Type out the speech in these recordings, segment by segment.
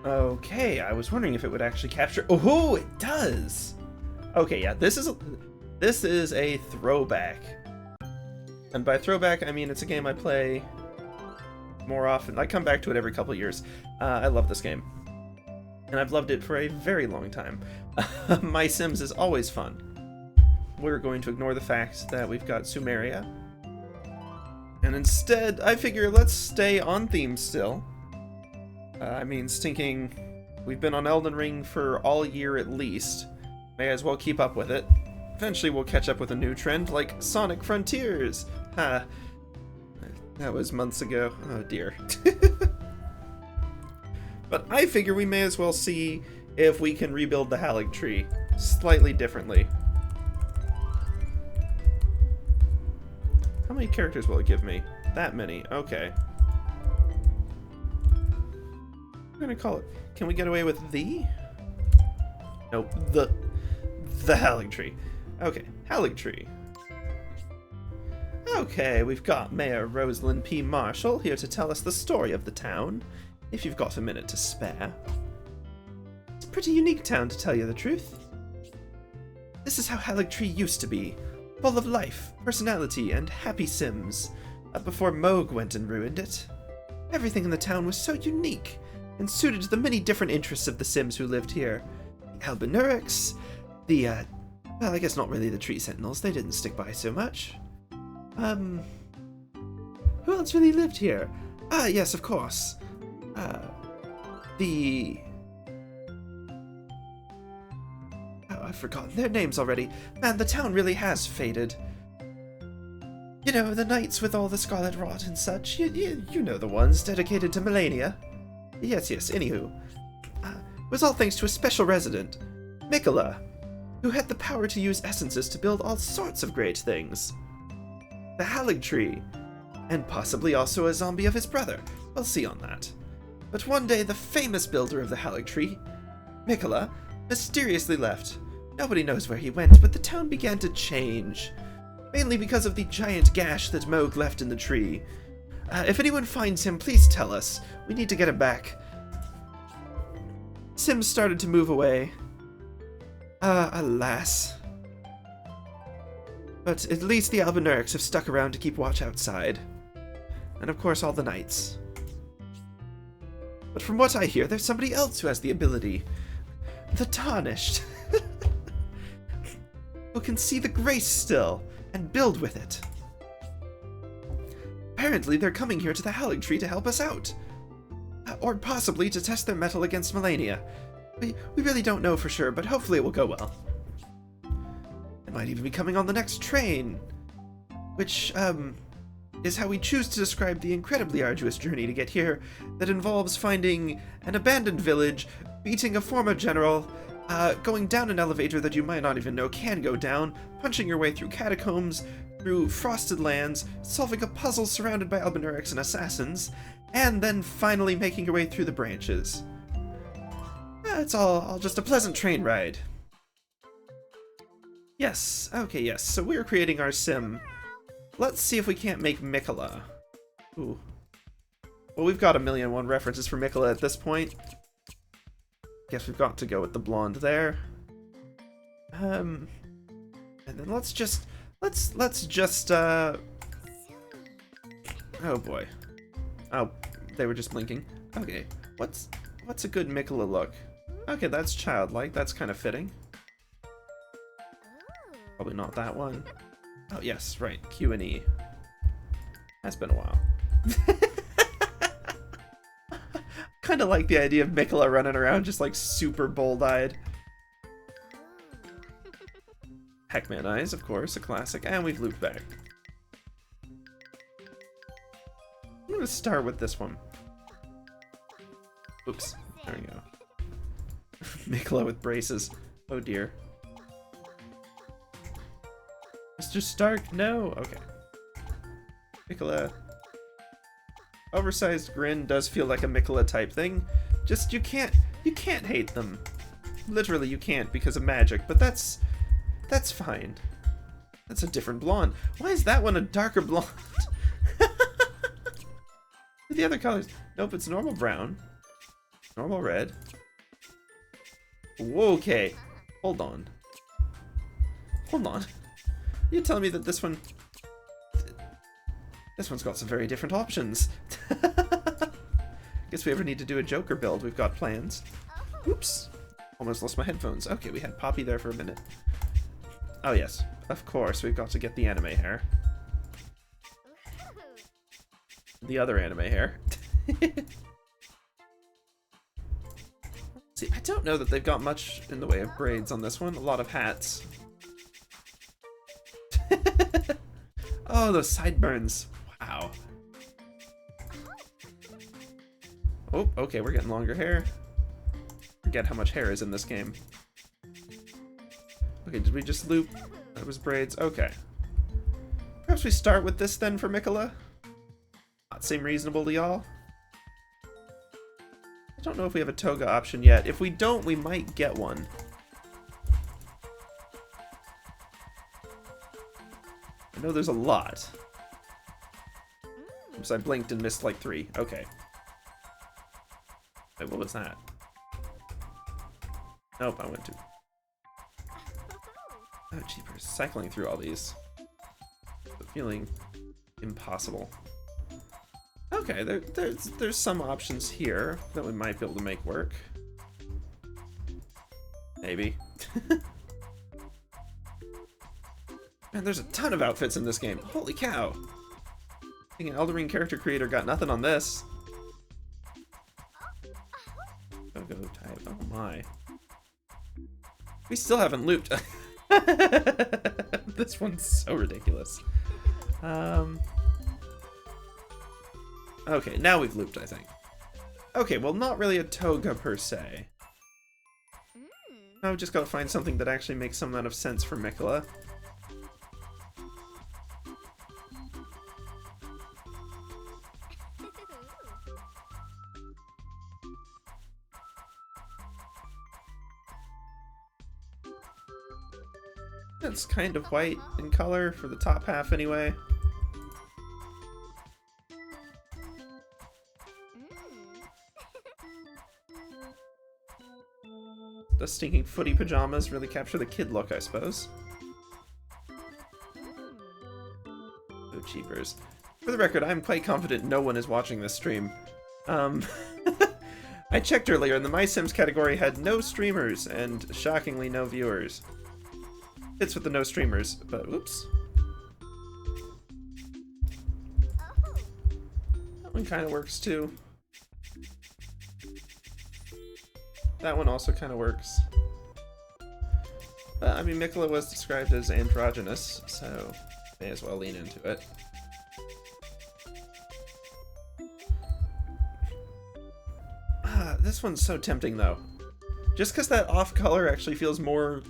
Okay, I was wondering if it would actually capture. Oh, it does. Okay, yeah, this is a throwback, and by throwback I mean it's a game I play more often. I come back to it every couple years. I love this game, and I've loved it for a very long time. MySims is always fun. We're going to ignore the fact that we've got Sumeria, and instead I figure let's stay on theme still. I mean, stinking, we've been on Elden Ring for all year at least. May as well keep up with it. Eventually we'll catch up with a new trend like Sonic Frontiers. Ha. That was months ago. Oh dear. But I figure we may as well see if we can rebuild the Halligtree slightly differently. How many characters will it give me? That many. Okay. I'm gonna call it. Can we get away with the? Nope. The Halligtree. Okay, Halligtree. Okay, we've got Mayor Rosalind P. Marshall here to tell us the story of the town, if you've got a minute to spare. It's a pretty unique town, to tell you the truth. This is how Halligtree used to be, full of life, personality, and happy Sims, before Moog went and ruined it. Everything in the town was so unique, and suited to the many different interests of the Sims who lived here. The Albinurics, well, I guess not really the Tree Sentinels, they didn't stick by so much. Who else really lived here? Ah, yes, of course. Oh, I've forgotten their names already. Man, the town really has faded. You know, the knights with all the scarlet rot and such. You know the ones dedicated to Melania. Yes, anywho. It was all thanks to a special resident, Mikola, who had the power to use essences to build all sorts of great things. The Halligtree, and possibly also a zombie of his brother. We'll see on that. But one day, the famous builder of the Halligtree, Mikola, mysteriously left. Nobody knows where he went, but the town began to change. Mainly because of the giant gash that Moog left in the tree. If anyone finds him, please tell us. We need to get him back. Sims started to move away. Alas. But at least the Albinurics have stuck around to keep watch outside. And of course all the knights. But from what I hear, there's somebody else who has the ability. The Tarnished. Who can see the grace still, and build with it. Apparently they're coming here to the Halligtree to help us out. Or possibly to test their mettle against Melania. We really don't know for sure, but hopefully it will go well. It might even be coming on the next train. Which, is how we choose to describe the incredibly arduous journey to get here that involves finding an abandoned village, beating a former general, going down an elevator that you might not even know can go down, punching your way through catacombs, through frosted lands, solving a puzzle surrounded by Albinurics and assassins, and then finally making your way through the branches. It's all just a pleasant train ride. Yes, okay, yes, so we're creating our sim. Let's see if we can't make Mikola. Ooh. Well, we've got 1,000,001 references for Mikola at this point. Guess we've got to go with the blonde there. And then let's just, oh boy. Oh, they were just blinking. Okay, what's a good Mikola look? Okay, that's childlike, that's kind of fitting. Probably not that one. Oh yes, right, Q and E. That's been a while. Kind of like the idea of Mikola running around just like super bold-eyed. Heckman Eyes, of course, a classic, and we've looped back. I'm gonna start with this one. Oops, there we go. Mikola with braces. Oh dear. Mr. Stark, no! Okay. Mikola. Oversized grin does feel like a Mikola type thing. Just, you can't hate them. Literally, you can't because of magic, but that's fine. That's a different blonde. Why is that one a darker blonde? The other colors. Nope, it's normal brown. Normal red. Okay. Hold on. Hold on. You telling me that this one... This one's got some very different options. Guess we ever need to do a Joker build, we've got plans. Oops. Almost lost my headphones. Okay, we had Poppy there for a minute. Oh yes, of course, we've got to get the anime hair. The other anime hair. See, I don't know that they've got much in the way of braids on this one. A lot of hats. Oh, those sideburns. Wow. Oh, okay, we're getting longer hair. Forget how much hair is in this game. Okay, did we just loop? That was braids. Okay. Perhaps we start with this then for Mikola? Not seem reasonable to y'all? I don't know if we have a toga option yet. If we don't, we might get one. I know there's a lot. Oops, I blinked and missed like 3. Okay. Wait, what was that? Nope, I went to... Oh, jeepers. Cycling through all these. Feeling impossible. Okay, there's some options here that we might be able to make work. Maybe. Man, there's a ton of outfits in this game. Holy cow! I think an Elden Ring character creator got nothing on this. Go type. Oh my. We still haven't looped. This one's so ridiculous. Okay, now we've looped, I think. Okay, well, not really a toga per se. Now we've just got to find something that actually makes some amount of sense for Mikola. It's kind of white in color for the top half anyway. The stinking footy pajamas really capture the kid look, I suppose. Oh, cheapers. For the record, I'm quite confident no one is watching this stream. I checked earlier and the MySims category had no streamers and shockingly no viewers. Fits with the no streamers, but oops. That one kind of works too. That one also kind of works. I mean, Mikola was described as androgynous, so may as well lean into it. This one's so tempting, though. Just because that off color actually feels more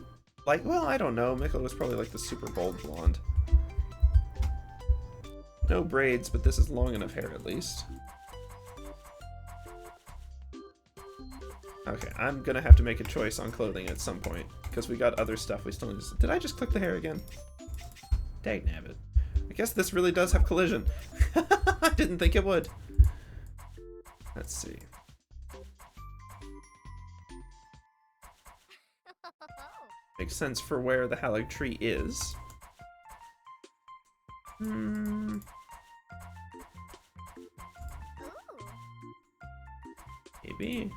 like, well, I don't know. Mikola was probably like the super bold blonde. No braids, but this is long enough hair at least. Okay, I'm gonna have to make a choice on clothing at some point, because we got other stuff we still need to... Did I just click the hair again? Dagnabbit. I guess this really does have collision. I didn't think it would. Let's see. Makes sense for where the Halligtree is. Maybe.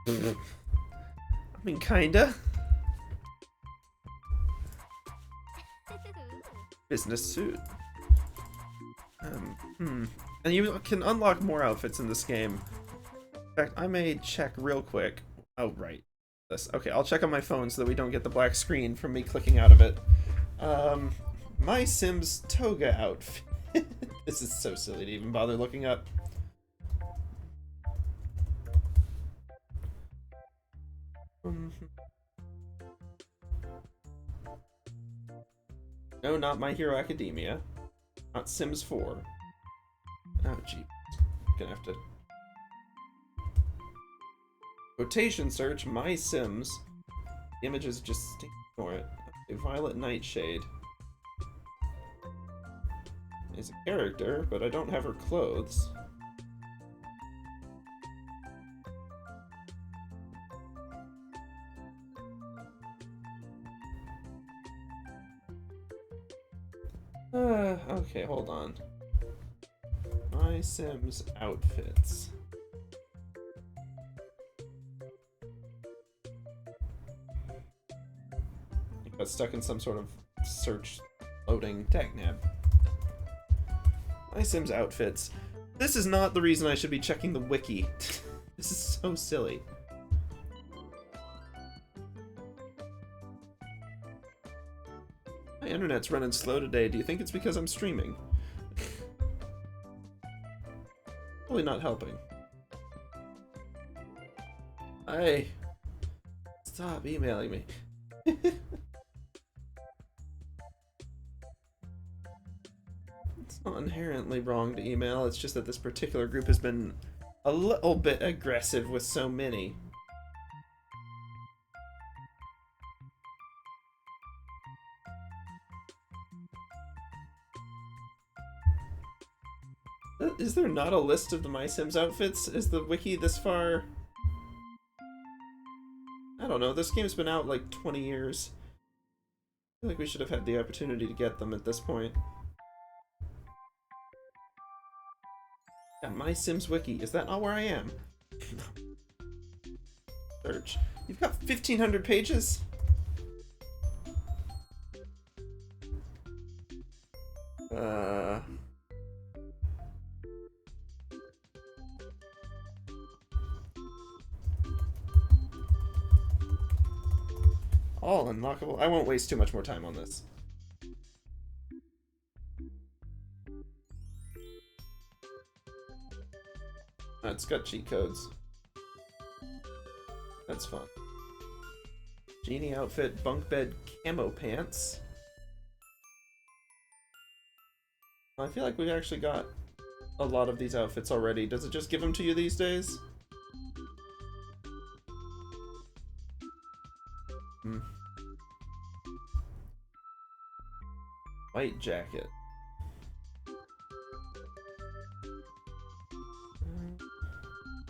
I mean, kinda. Business suit. And you can unlock more outfits in this game. In fact, I may check real quick. Oh, right. This. Okay, I'll check on my phone so that we don't get the black screen from me clicking out of it. MySims toga outfit. This is so silly to even bother looking up. No, not My Hero Academia. Not Sims 4. Oh, gee. Gonna have to... Quotation search, MySims. The images just ignore it. A Violet Nightshade is a character, but I don't have her clothes. Okay, hold on. MySims outfits. I got stuck in some sort of search loading tagnab. MySims outfits. This is not the reason I should be checking the wiki. This is so silly. My internet's running slow today. Do you think it's because I'm streaming? Probably not helping. Hey, stop emailing me. It's not inherently wrong to email, it's just that this particular group has been a little bit aggressive with so many. Is there not a list of the MySims outfits? Is the wiki this far? I don't know, this game's been out like 20 years. I feel like we should have had the opportunity to get them at this point. Yeah, MySims wiki, is that not where I am? Search. You've got 1,500 pages? All unlockable. I won't waste too much more time on this. It's got cheat codes. That's fun. Genie outfit, bunk bed, camo pants. I feel like we've actually got a lot of these outfits already. Does it just give them to you these days? White jacket.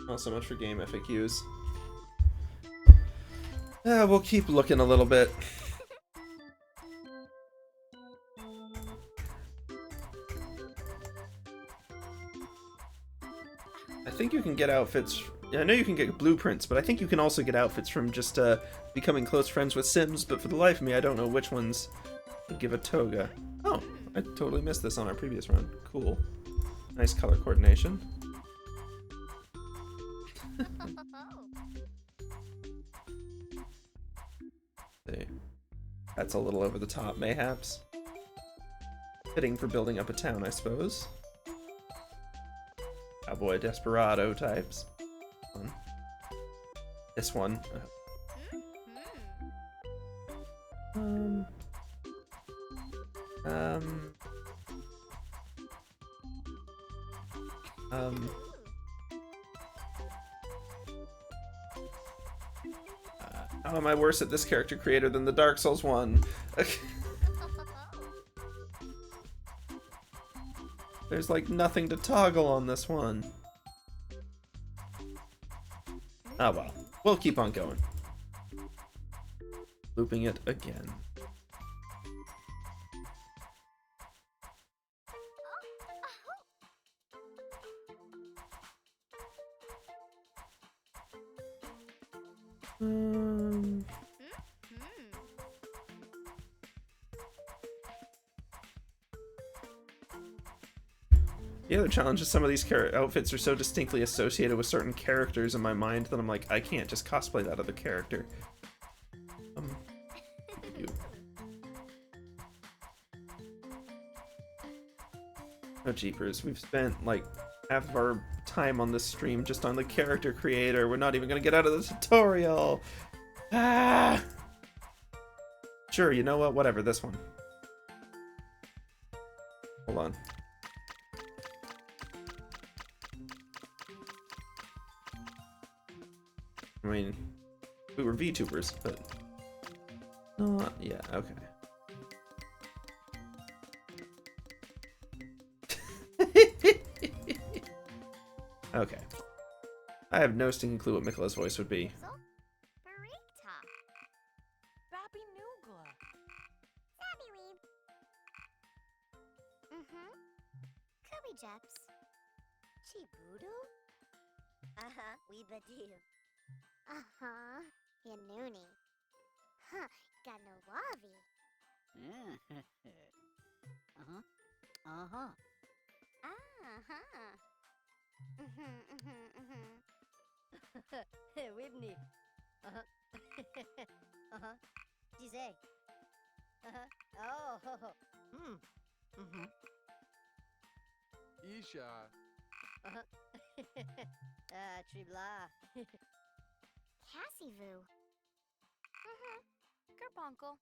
Not so much for game FAQs. We'll keep looking a little bit. I think you can get outfits. I know you can get blueprints, but I think you can also get outfits from just becoming close friends with Sims, but for the life of me, I don't know which ones would give a toga. Oh, I totally missed this on our previous run. Cool. Nice color coordination. See. That's a little over the top, mayhaps. Fitting for building up a town, I suppose. Cowboy desperado types. This one. How am I worse at this character creator than the Dark Souls one? There's like nothing to toggle on this one. Oh well, we'll keep on going. Looping it again. The other challenge is some of these outfits are so distinctly associated with certain characters in my mind that I'm like, I can't just cosplay that other character. Oh jeepers, we've spent like half of our time on this stream just on the character creator. We're not even gonna get out of the tutorial. Ah! Sure, you know what? Whatever, this one. Hold on. I mean, we were VTubers, but... yeah, okay. Okay. I have no stinking clue what Mikola's voice would be. Weebadoo. Uh-huh. Yanuni. Huh. Ganawavi. Uh-huh. Uh-huh. Uh-huh. Whitney. Uh-huh. Uh-huh. Disay. Uh-huh. Oh. Hmm. Mm-hmm. Isha. Uh-huh. Tribla. Cassivoo. Carbuncle.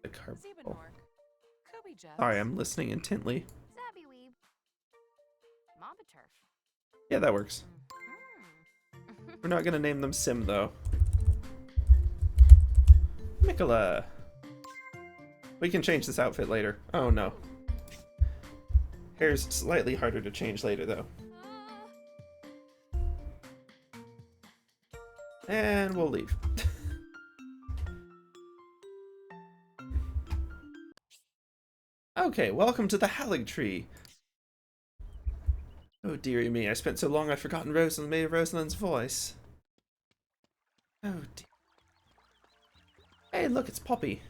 The carb. Zebanork. Kobe Jets. Sorry, I'm listening intently. Zabbyweeb. Mobbaturf. Yeah, that works. We're not gonna name them Sim though. Mikola. We can change this outfit later. Oh no. Hair's slightly harder to change later though. And we'll leave. Okay, welcome to the Halligtree. Oh dearie me, I spent so long I've forgotten Rosalind's voice. Oh dear. Hey, look, it's Poppy.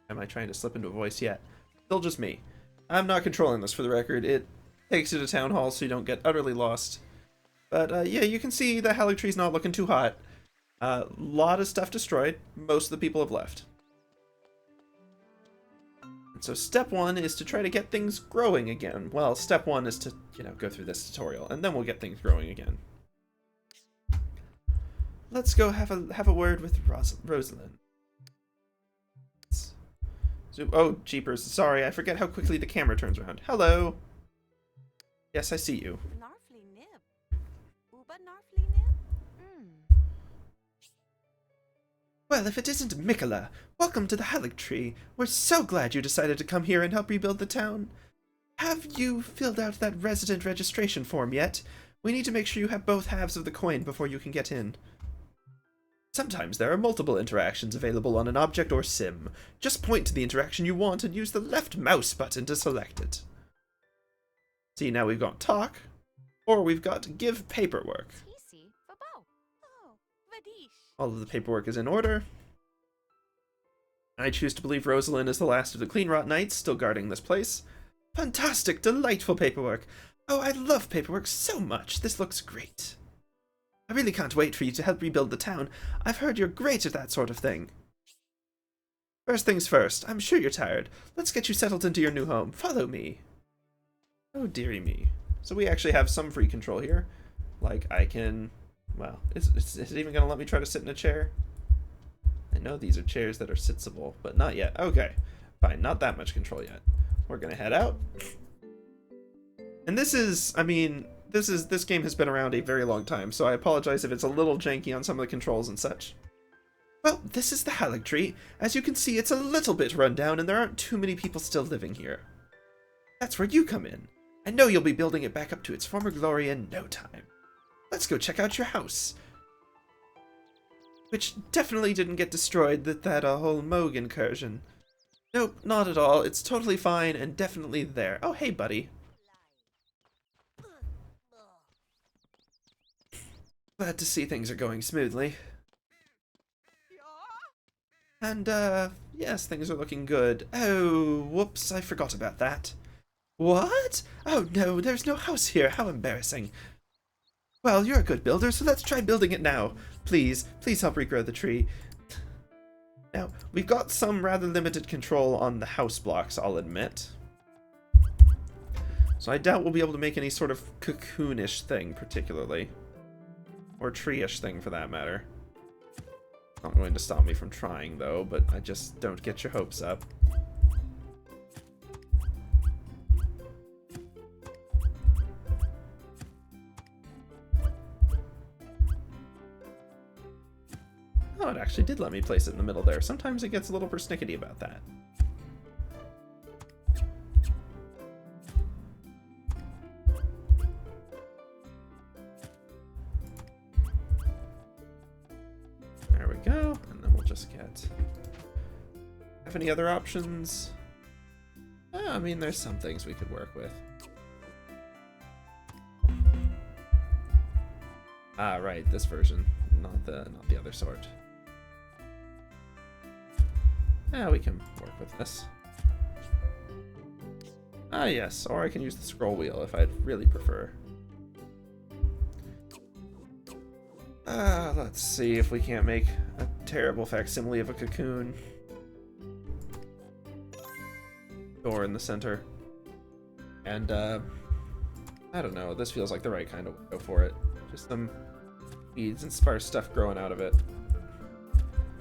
Am I trying to slip into a voice yet? Still just me. I'm not controlling this for the record. It takes you to town hall so you don't get utterly lost. But yeah, you can see the Halligtree's not looking too hot. Lot of stuff destroyed. Most of the people have left. And so step one is to try to get things growing again. Well, step one is to, go through this tutorial, and then we'll get things growing again. Let's go have a word with Rosalind. Oh, jeepers. Sorry, I forget how quickly the camera turns around. Hello. Yes, I see you. Narfly nib. Uba narfly nib? Well, if it isn't Mikola, welcome to the Halligtree. We're so glad you decided to come here and help rebuild the town. Have you filled out that resident registration form yet? We need to make sure you have both halves of the coin before you can get in. Sometimes there are multiple interactions available on an object or sim. Just point to the interaction you want and use the left mouse button to select it. See, now we've got talk, or we've got give paperwork. Tisi Fabo. Oh, Vadish. All of the paperwork is in order. I choose to believe Rosalind is the last of the Clean Rot Knights still guarding this place. Fantastic, delightful paperwork. Oh, I love paperwork so much. This looks great. I really can't wait for you to help rebuild the town. I've heard you're great at that sort of thing. First things first, I'm sure you're tired. Let's get you settled into your new home. Follow me. Oh, dearie me. So we actually have some free control here. Like, I can... Well, is it even going to let me try to sit in a chair? I know these are chairs that are sitzable, but not yet. Okay, fine. Not that much control yet. We're going to head out. And this is, I mean... This game has been around a very long time, so I apologize if it's a little janky on some of the controls and such. Well, this is the Halligtree. As you can see, it's a little bit run down and there aren't too many people still living here. That's where you come in. I know you'll be building it back up to its former glory in no time. Let's go check out your house. Which definitely didn't get destroyed with that whole Moog incursion. Nope, not at all. It's totally fine and definitely there. Oh, hey, buddy. Glad to see things are going smoothly. And, yes, things are looking good. Oh, whoops, I forgot about that. What? Oh no, there's no house here. How embarrassing. Well, you're a good builder, so let's try building it now. Please help regrow the tree. Now, we've got some rather limited control on the house blocks, I'll admit. So I doubt we'll be able to make any sort of cocoonish thing, particularly. Or tree-ish thing, for that matter. Not going to stop me from trying, though, but I just don't get your hopes up. Oh, it actually did let me place it in the middle there. Sometimes it gets a little persnickety about that. There we go, and then we'll just get... Have any other options? Oh, I mean, there's some things we could work with. Ah, right, this version, not the other sort. Yeah, we can work with this. Ah, yes, or I can use the scroll wheel if I'd really prefer. Let's see if we can't make a terrible facsimile of a cocoon. Door in the center. And, I don't know, this feels like the right kind of window for it. Just some weeds and sparse stuff growing out of it.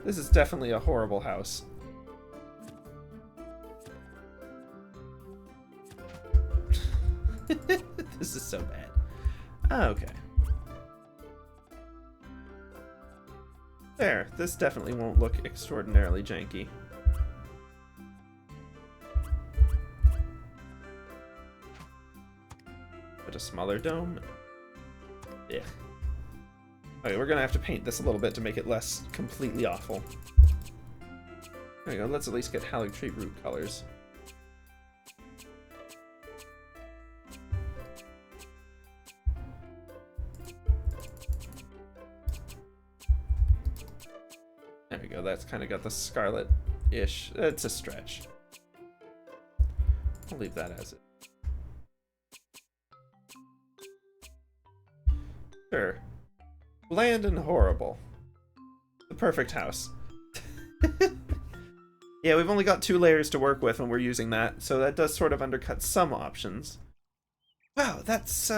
This is definitely a horrible house. This is so bad. Okay. There, this definitely won't look extraordinarily janky. But a smaller dome? Yeah. Okay, we're gonna have to paint this a little bit to make it less completely awful. There we go, let's at least get Halligtree root colors. There we go, that's kind of got the scarlet-ish. It's a stretch. I'll leave that as it. Sure. Bland and horrible. The perfect house. Yeah, we've only got 2 layers to work with when we're using that, so that does sort of undercut some options. Wow, that's,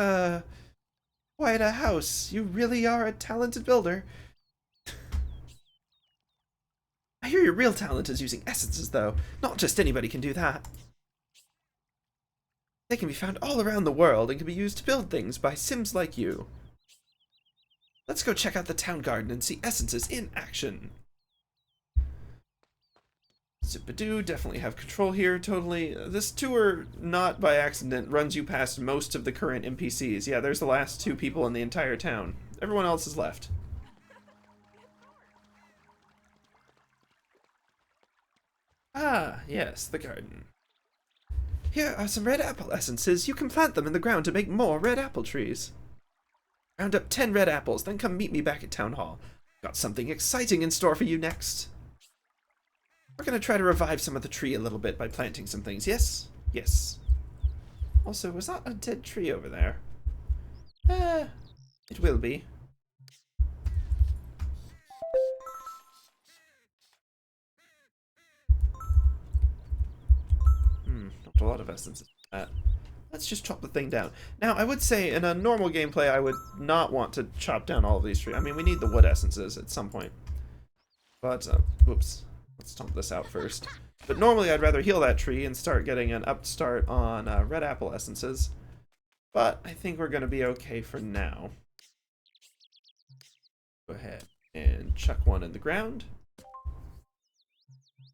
quite a house. You really are a talented builder. I hear your real talent is using essences, though. Not just anybody can do that. They can be found all around the world and can be used to build things by Sims like you. Let's go check out the town garden and see essences in action. Zip-a-doo, definitely have control here, totally. This tour, not by accident, runs you past most of the current NPCs. Yeah, there's the last 2 people in the entire town. Everyone else is left. Ah, yes, the garden. Here are some red apple essences. You can plant them in the ground to make more red apple trees. Round up 10 red apples, then come meet me back at Town Hall. Got something exciting in store for you next. We're gonna try to revive some of the tree a little bit by planting some things, yes? Yes. Also, was that a dead tree over there? It will be. Not a lot of essences. Let's just chop the thing down. Now, I would say in a normal gameplay, I would not want to chop down all of these trees. I mean, we need the wood essences at some point. But, whoops. Let's stomp this out first. But normally, I'd rather heal that tree and start getting an upstart on red apple essences. But I think we're going to be okay for now. Go ahead and chuck one in the ground.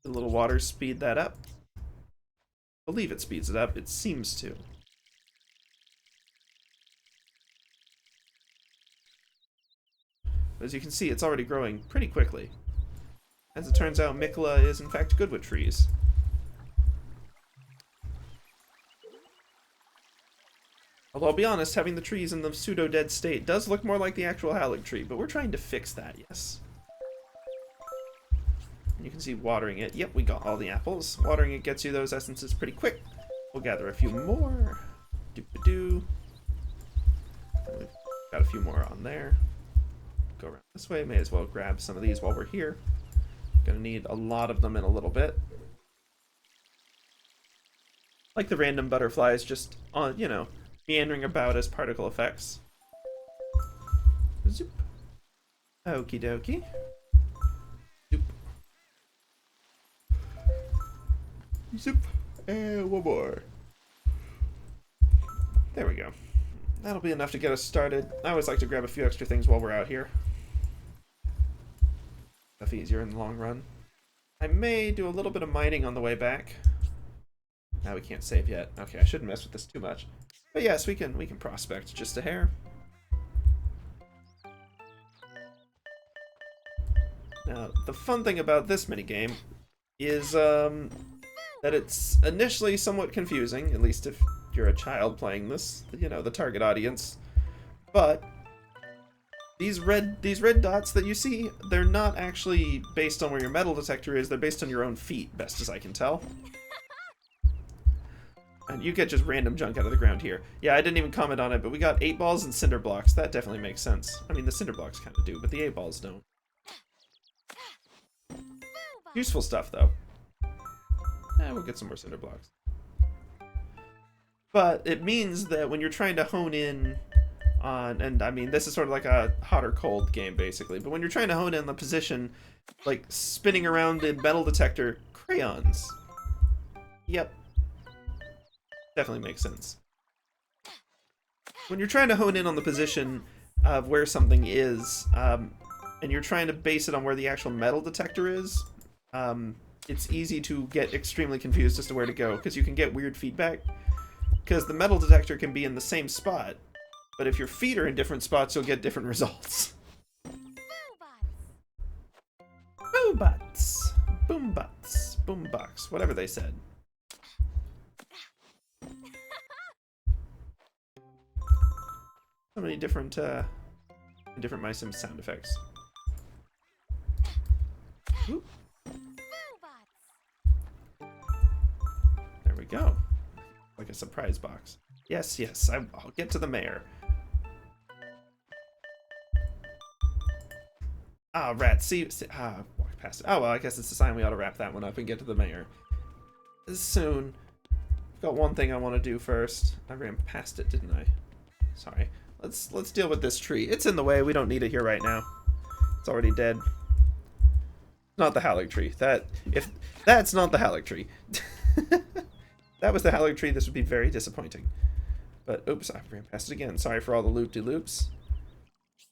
A little water speed that up. I believe it speeds it up. It seems to. As you can see, it's already growing pretty quickly. As it turns out, Mikola is in fact good with trees. Although I'll be honest, having the trees in the pseudo-dead state does look more like the actual Halligtree, but we're trying to fix that, yes. And you can see watering it. Yep, we got all the apples. Watering it gets you those essences pretty quick. We'll gather a few more. Doop-a-doo. We've got a few more on there. Go around this way. May as well grab some of these while we're here. Gonna need a lot of them in a little bit. Like the random butterflies just on, you know, meandering about as particle effects. Zoop. Okie dokie. Zoop. Zoop. And one more. There we go. That'll be enough to get us started. I always like to grab a few extra things while we're out here. Stuff easier in the long run. I may do a little bit of mining on the way back. Now we can't save yet. Okay, I shouldn't mess with this too much. But yes, we can prospect just a hair. Now, the fun thing about this minigame is that it's initially somewhat confusing, at least if you're a child playing this, you know, the target audience. But these red dots that you see, they're not actually based on where your metal detector is, they're based on your own feet, best as I can tell. And you get just random junk out of the ground here. Yeah, I didn't even comment on it, but we got 8 balls and cinder blocks. That definitely makes sense. I mean, the cinder blocks kind of do, but the 8 balls don't. Useful stuff, though. We'll get some more cinder blocks. But it means that when you're trying to hone in on, and I mean, this is sort of like a hot or cold game, basically, but when you're trying to hone in on the position, like spinning around the metal detector, crayons. Yep. Definitely makes sense. When you're trying to hone in on the position of where something is, and you're trying to base it on where the actual metal detector is, it's easy to get extremely confused as to where to go, because you can get weird feedback. Because the metal detector can be in the same spot, but if your feet are in different spots, you'll get different results. Boobots! Boombots! Boombox, whatever they said. So many different MySims sound effects. Oop. There we go. Like a surprise box. Yes, yes, I'll get to the mayor. Ah, rat, see, walk past it. Oh, well, I guess it's a sign we ought to wrap that one up and get to the mayor. Soon. I've got one thing I want to do first. I ran past it, didn't I? Sorry. Let's deal with this tree. It's in the way. We don't need it here right now. It's already dead. Not the Halligtree. That's not the Halligtree. That was the Halligtree. This would be very disappointing. But oops, I ran past it again. Sorry for all the loop-de-loops.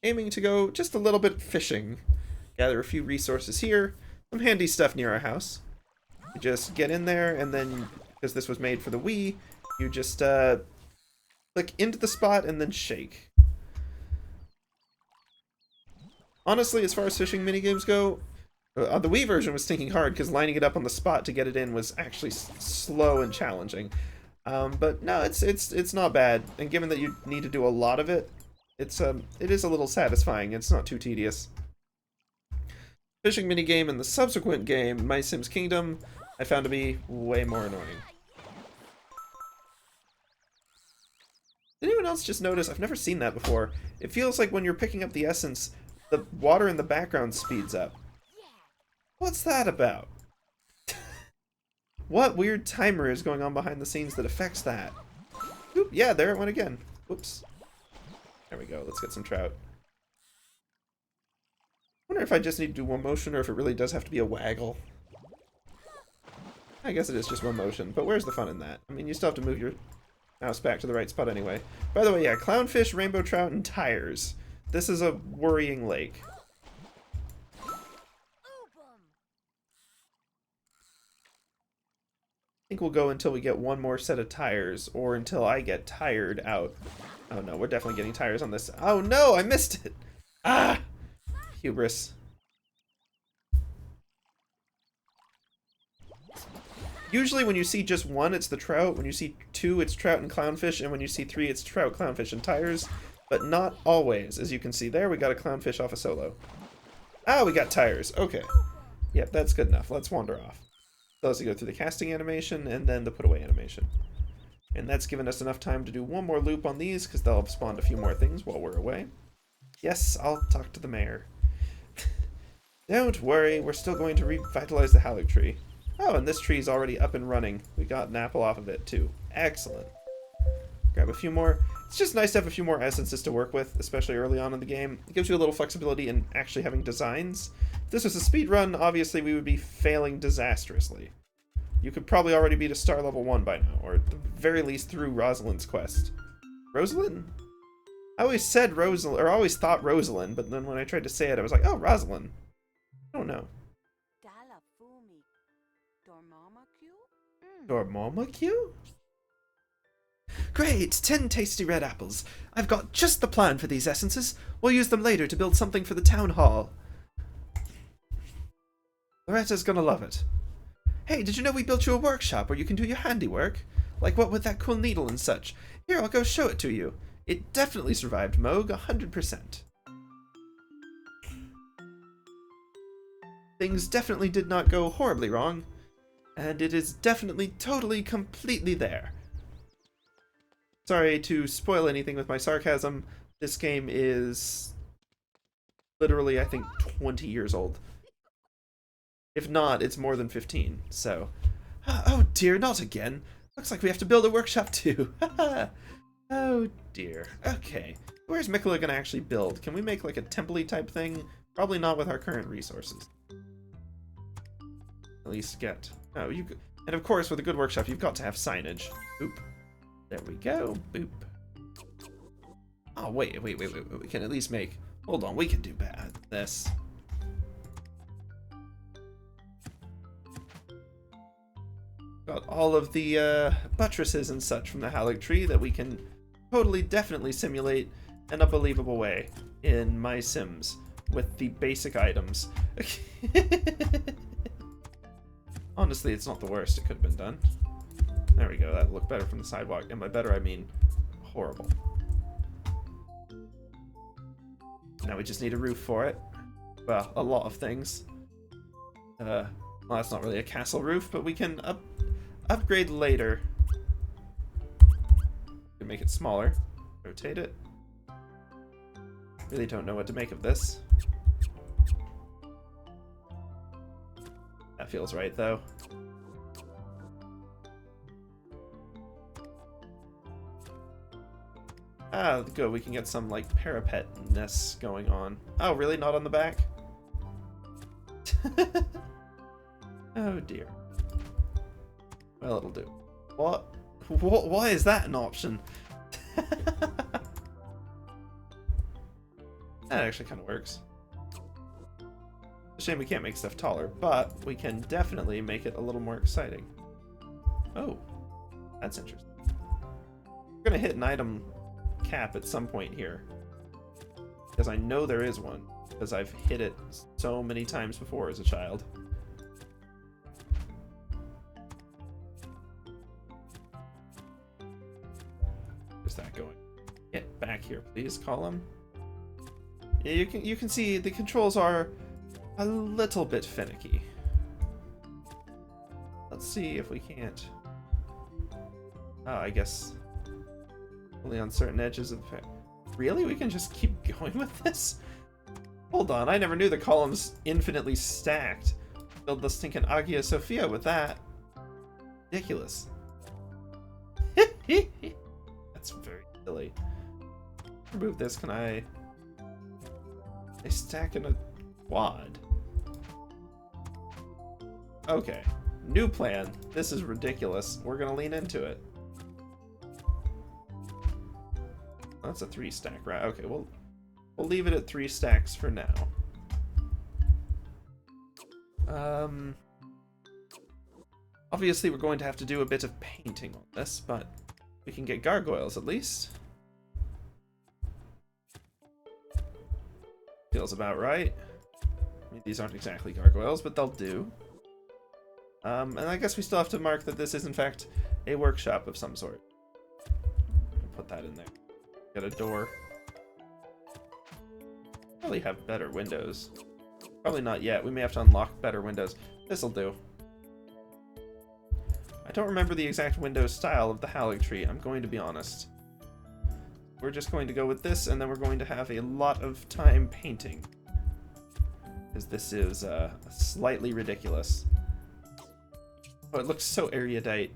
Aiming to go just a little bit fishing. Gather a few resources here. Some handy stuff near our house. You just get in there, and then, because this was made for the Wii, you just click into the spot and then shake. Honestly, as far as fishing minigames go, the Wii version was stinking hard because lining it up on the spot to get it in was actually slow and challenging. But no, it's not bad, and given that you need to do a lot of it, it is a little satisfying. It's not too tedious. Fishing minigame in the subsequent game, MySims Kingdom, I found to be way more annoying. Did anyone else just notice? I've never seen that before. It feels like when you're picking up the essence, the water in the background speeds up. What's that about? What weird timer is going on behind the scenes that affects that? Oop, yeah, there it went again. Whoops. There we go. Let's get some trout. I wonder if I just need to do one motion or if it really does have to be a waggle. I guess it is just one motion, but where's the fun in that? I mean, you still have to move your mouse back to the right spot anyway. By the way, yeah, clownfish, rainbow trout, and tires. This is a worrying lake. I think we'll go until we get one more set of tires, or until I get tired out. Oh no, we're definitely getting tires on this. Oh no, I missed it! Ah! Hubris. Usually when you see just one, it's the trout. When you see two, it's trout and clownfish. And when you see three, it's trout, clownfish, and tires. But not always. As you can see there, we got a clownfish off a solo. Ah, we got tires. Okay. Yep, that's good enough. Let's wander off. So let's go through the casting animation and then the put away animation. And that's given us enough time to do one more loop on these because they'll have spawned a few more things while we're away. Yes, I'll talk to the mayor. Don't worry, we're still going to revitalize the Halligtree. Oh, and this tree's already up and running. We got an apple off of it too. Excellent. Grab a few more. It's just nice to have a few more essences to work with, especially early on in the game. It gives you a little flexibility in actually having designs. If this was a speed run, obviously we would be failing disastrously. You could probably already be to star level 1 by now, or at the very least through Rosalind's quest. Rosalind? I always said Rosalind, or I always thought Rosalind, but then when I tried to say it, I was like, oh, Rosalind. I don't know. Dormammu? Great! 10 tasty red apples. I've got just the plan for these essences. We'll use them later to build something for the town hall. Loretta's gonna love it. Hey, did you know we built you a workshop where you can do your handiwork? Like what with that cool needle and such. Here, I'll go show it to you. It definitely survived Moog 100%. Things definitely did not go horribly wrong, and it is definitely totally completely there. Sorry to spoil anything with my sarcasm. This game is literally, I think, 20 years old. If not, it's more than 15, so... Oh dear, not again. Looks like we have to build a workshop too. Oh dear. Okay. Where's Mikola gonna actually build? Can we make like a temple-y type thing? Probably not with our current resources. At least get... Oh, you... And of course, with a good workshop, you've got to have signage. Boop. There we go. Boop. Oh, wait. We can at least make... Hold on, we can do this. Got all of the buttresses and such from the Halligtree that we can totally, definitely simulate in a believable way in MySims with the basic items. Honestly, it's not the worst. It could have been done. There we go. That looked better from the sidewalk. And by better, I mean horrible. Now we just need a roof for it. Well, a lot of things. Well, that's not really a castle roof, but we can upgrade later. We can make it smaller. Rotate it. Really don't know what to make of this. That feels right, though. Ah, good. We can get some, like, parapetness going on. Oh, really? Not on the back? Oh, dear. Well, it'll do. What? Why is that an option? That actually kind of works. It's a shame we can't make stuff taller, but we can definitely make it a little more exciting. Oh, that's interesting. We're gonna hit an item cap at some point here, because I know there is one, because I've hit it so many times before as a child. Where's that going? Get back here, please, column. Yeah, you can see the controls are a little bit finicky. Let's see if we can't. Oh, I guess only on certain edges of the... Really? We can just keep going with this? Hold on, I never knew the columns infinitely stacked. Build the stinking Hagia Sophia with that. Ridiculous. That's very silly. Remove this, can I... They stack in a quad. Okay. New plan. This is ridiculous. We're gonna lean into it. That's a 3 stack, right? Okay, we'll leave it at 3 stacks for now. Obviously we're going to have to do a bit of painting on this, but we can get gargoyles at least. Feels about right. I mean, these aren't exactly gargoyles, but they'll do. And I guess we still have to mark that this is in fact a workshop of some sort. Put that in there. Got a door. Probably have better windows. Probably not yet. We may have to unlock better windows. This'll do. I don't remember the exact window style of the Halligtree, I'm going to be honest. We're just going to go with this, and then we're going to have a lot of time painting. Because this is slightly ridiculous. Oh, it looks so erudite.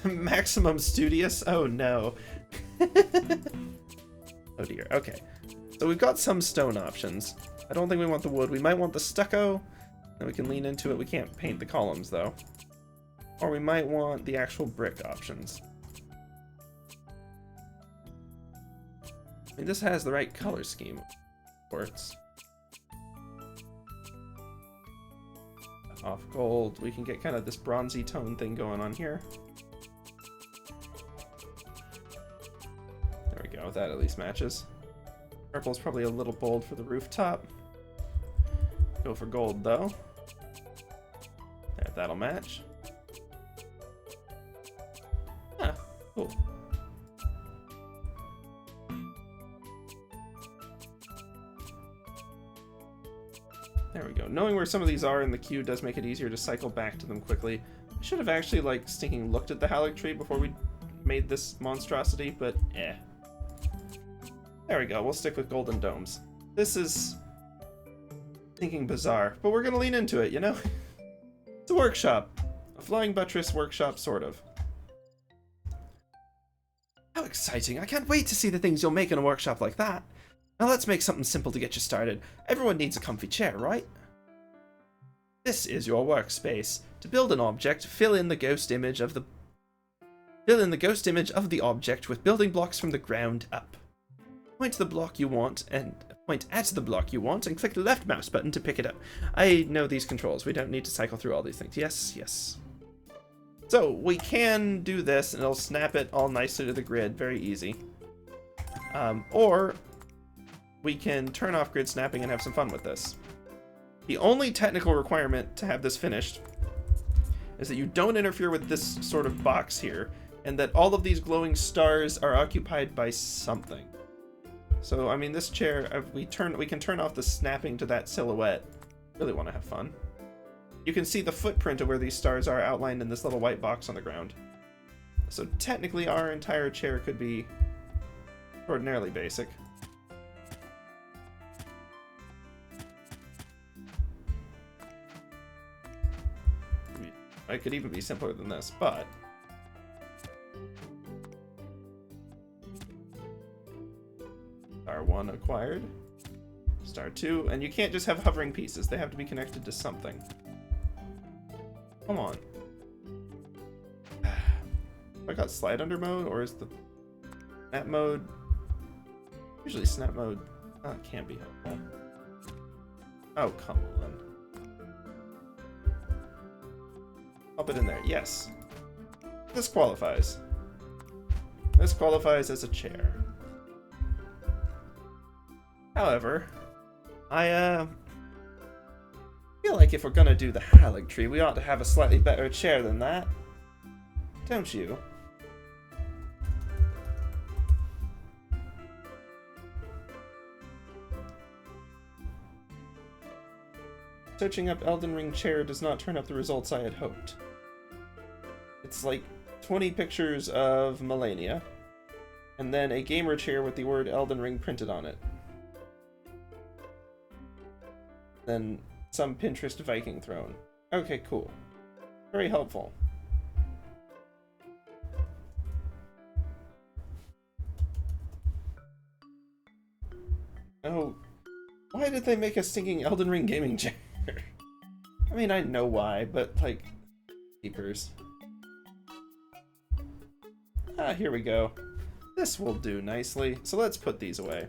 Maximum studious? Oh no. Oh dear, okay. So we've got some stone options. I don't think we want the wood. We might want the stucco. Then we can lean into it. We can't paint the columns though. Or we might want the actual brick options. I mean, this has the right color scheme. Quartz. Off gold. We can get kind of this bronzy tone thing going on here. There we go. That at least matches. Purple's probably a little bold for the rooftop. Go for gold though. There, that'll match. There we go. Knowing where some of these are in the queue does make it easier to cycle back to them quickly. I should have actually, like, stinking looked at the Halligtree before we made this monstrosity, but eh. There we go. We'll stick with golden domes. This is thinking bizarre, but we're gonna lean into it, you know? It's a workshop. A flying buttress workshop, sort of. How exciting. I can't wait to see the things you'll make in a workshop like that. Now let's make something simple to get you started. Everyone needs a comfy chair, right? This is your workspace. To build an object, fill in the ghost image of the object with building blocks from the ground up. Point at the block you want and click the left mouse button to pick it up. I know these controls. We don't need to cycle through all these things. Yes, yes. So we can do this and it'll snap it all nicely to the grid. Very easy. Or we can turn off grid snapping and have some fun with this. The only technical requirement to have this finished is that you don't interfere with this sort of box here, and that all of these glowing stars are occupied by something. So, I mean, this chair, we can turn off the snapping to that silhouette. Really want to have fun. You can see the footprint of where these stars are outlined in this little white box on the ground. So technically our entire chair could be extraordinarily basic. It could even be simpler than this, but Star 1 acquired. Star 2, and you can't just have hovering pieces. They have to be connected to something. Come on. I got slide under mode, or is the snap mode? Usually snap mode can't be helpful. Oh, come on. Pop it in there. Yes. This qualifies. This qualifies as a chair. However, I feel like if we're gonna do the Halligtree, we ought to have a slightly better chair than that. Don't you? Searching up Elden Ring chair does not turn up the results I had hoped. It's like 20 pictures of Melania, and then a gamer chair with the word Elden Ring printed on it. Then some Pinterest Viking throne. Okay, cool. Very helpful. Oh, why did they make a stinking Elden Ring gaming chair? I mean, I know why, but, like, keepers. Ah, here we go. This will do nicely. So let's put these away.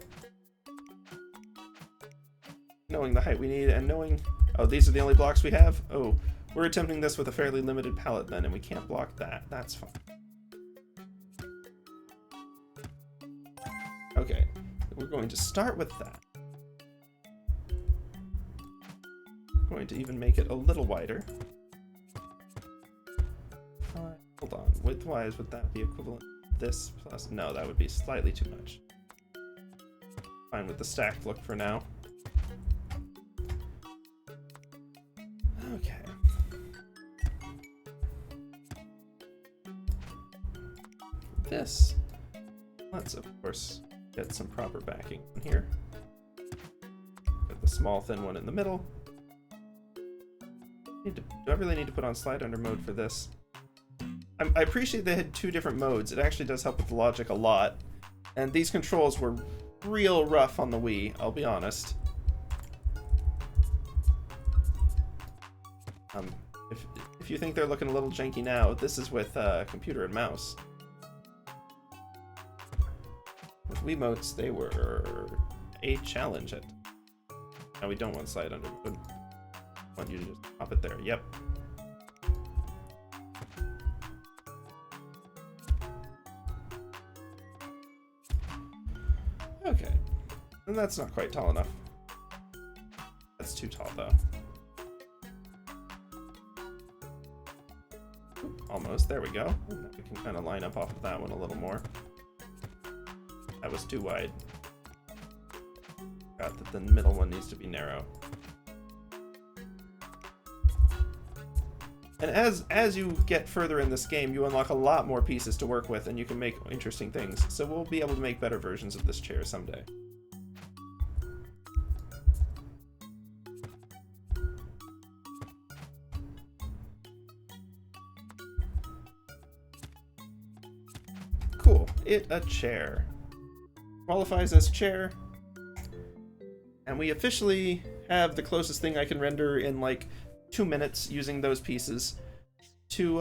Knowing the height we need and knowing... Oh, these are the only blocks we have? Oh, we're attempting this with a fairly limited palette then, and we can't block that. That's fine. Okay, we're going to start with that. Going to even make it a little wider. Hold on, width-wise, would that be equivalent to this plus? No, that would be slightly too much. Fine with the stacked look for now. Okay. This, let's of course get some proper backing in here. Get the small thin one in the middle. Do I really need to put on slide under mode for this? I appreciate they had two different modes. It actually does help with the logic a lot. And these controls were real rough on the Wii, I'll be honest. If you think they're looking a little janky now, this is with computer and mouse. With Wiimotes, they were a challenge. Now we don't want slide under mode. I want you to just pop it there. Yep. Okay. And that's not quite tall enough. That's too tall, though. Oop, almost. There we go. And we can kind of line up off of that one a little more. That was too wide. Got that the middle one needs to be narrow. And as you get further in this game, you unlock a lot more pieces to work with, and you can make interesting things. So we'll be able to make better versions of this chair someday. Cool. A chair. Qualifies as chair. And we officially have the closest thing I can render in like 2 minutes using those pieces to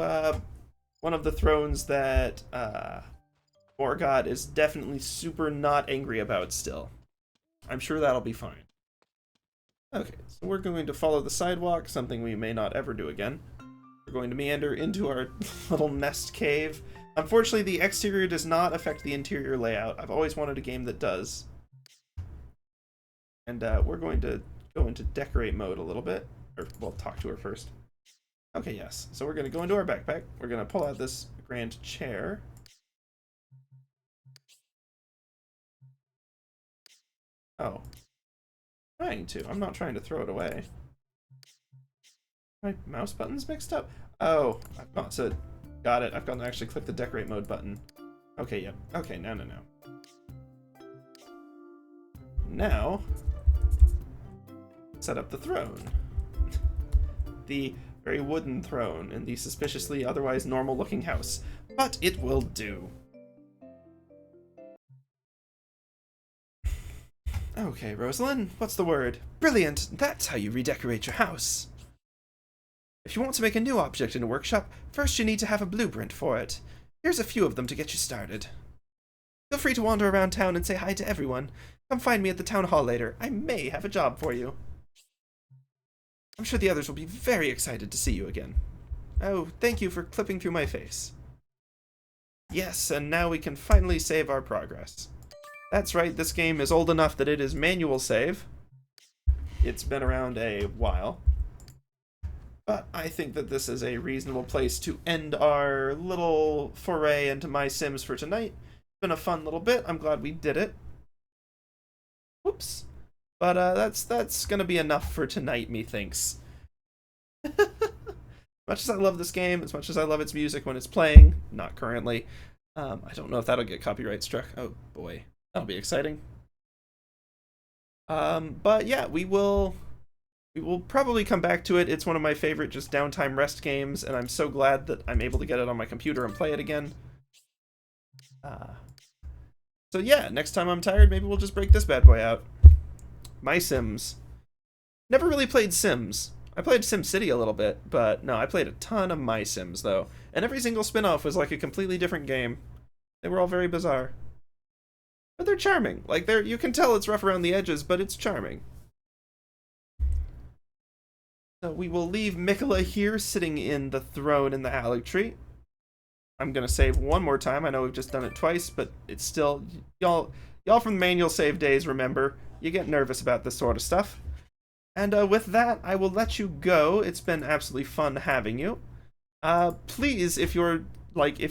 one of the thrones that Morgott is definitely super not angry about still. I'm sure that'll be fine. Okay, so we're going to follow the sidewalk, something we may not ever do again. We're going to meander into our little nest cave. Unfortunately, the exterior does not affect the interior layout. I've always wanted a game that does. And we're going to go into decorate mode a little bit. Or, we'll talk to her first. Okay, yes. So we're going to go into our backpack. We're going to pull out this grand chair. Oh. Trying to. I'm not trying to throw it away. My mouse button's mixed up? Oh, I've got to... Got it. I've got to actually click the decorate mode button. Okay, yep. Okay, no. Now, set up the throne. The very wooden throne in the suspiciously otherwise normal-looking house. But it will do. Okay, Rosalind, what's the word? Brilliant! That's how you redecorate your house. If you want to make a new object in a workshop, first you need to have a blueprint for it. Here's a few of them to get you started. Feel free to wander around town and say hi to everyone. Come find me at the town hall later. I may have a job for you. I'm sure the others will be very excited to see you again. Oh, thank you for clipping through my face. Yes, and now we can finally save our progress. That's right, this game is old enough that it is manual save. It's been around a while. But I think that this is a reasonable place to end our little foray into MySims for tonight. It's been a fun little bit. I'm glad we did it. Whoops. But that's gonna be enough for tonight, methinks. As much as I love this game, as much as I love its music when it's playing, not currently, I don't know if that'll get copyright struck. Oh boy, that'll be exciting. But yeah, we will probably come back to it. It's one of my favorite just downtime rest games, and I'm so glad that I'm able to get it on my computer and play it again. So yeah, next time I'm tired, maybe we'll just break this bad boy out. MySims. Never really played Sims. I played SimCity a little bit, but no, I played a ton of MySims, though. And every single spin-off was like a completely different game. They were all very bizarre. But they're charming. Like, you can tell it's rough around the edges, but it's charming. So we will leave Mikola here, sitting in the throne in the Halligtree. I'm gonna save one more time. I know we've just done it twice, but it's still... Y'all from the manual save days, remember, you get nervous about this sort of stuff. And with that, I will let you go. It's been absolutely fun having you. Please, if you're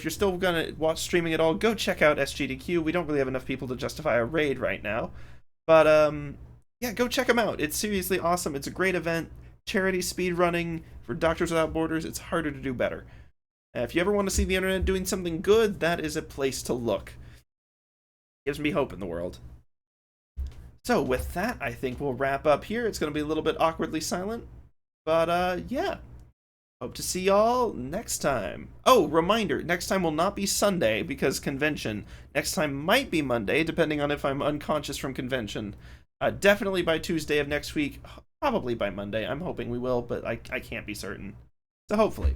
still gonna watch streaming at all, go check out SGDQ. We don't really have enough people to justify a raid right now. But, yeah, go check them out. It's seriously awesome. It's a great event. Charity speedrunning for Doctors Without Borders. It's harder to do better. If you ever want to see the internet doing something good, that is a place to look. Gives me hope in the world. So with that, I think we'll wrap up here. It's going to be a little bit awkwardly silent. But, yeah. Hope to see y'all next time. Oh, reminder, next time will not be Sunday because convention. Next time might be Monday, depending on if I'm unconscious from convention. Definitely by Tuesday of next week. Probably by Monday. I'm hoping we will, but I can't be certain. So hopefully.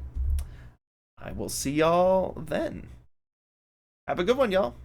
I will see y'all then. Have a good one, y'all.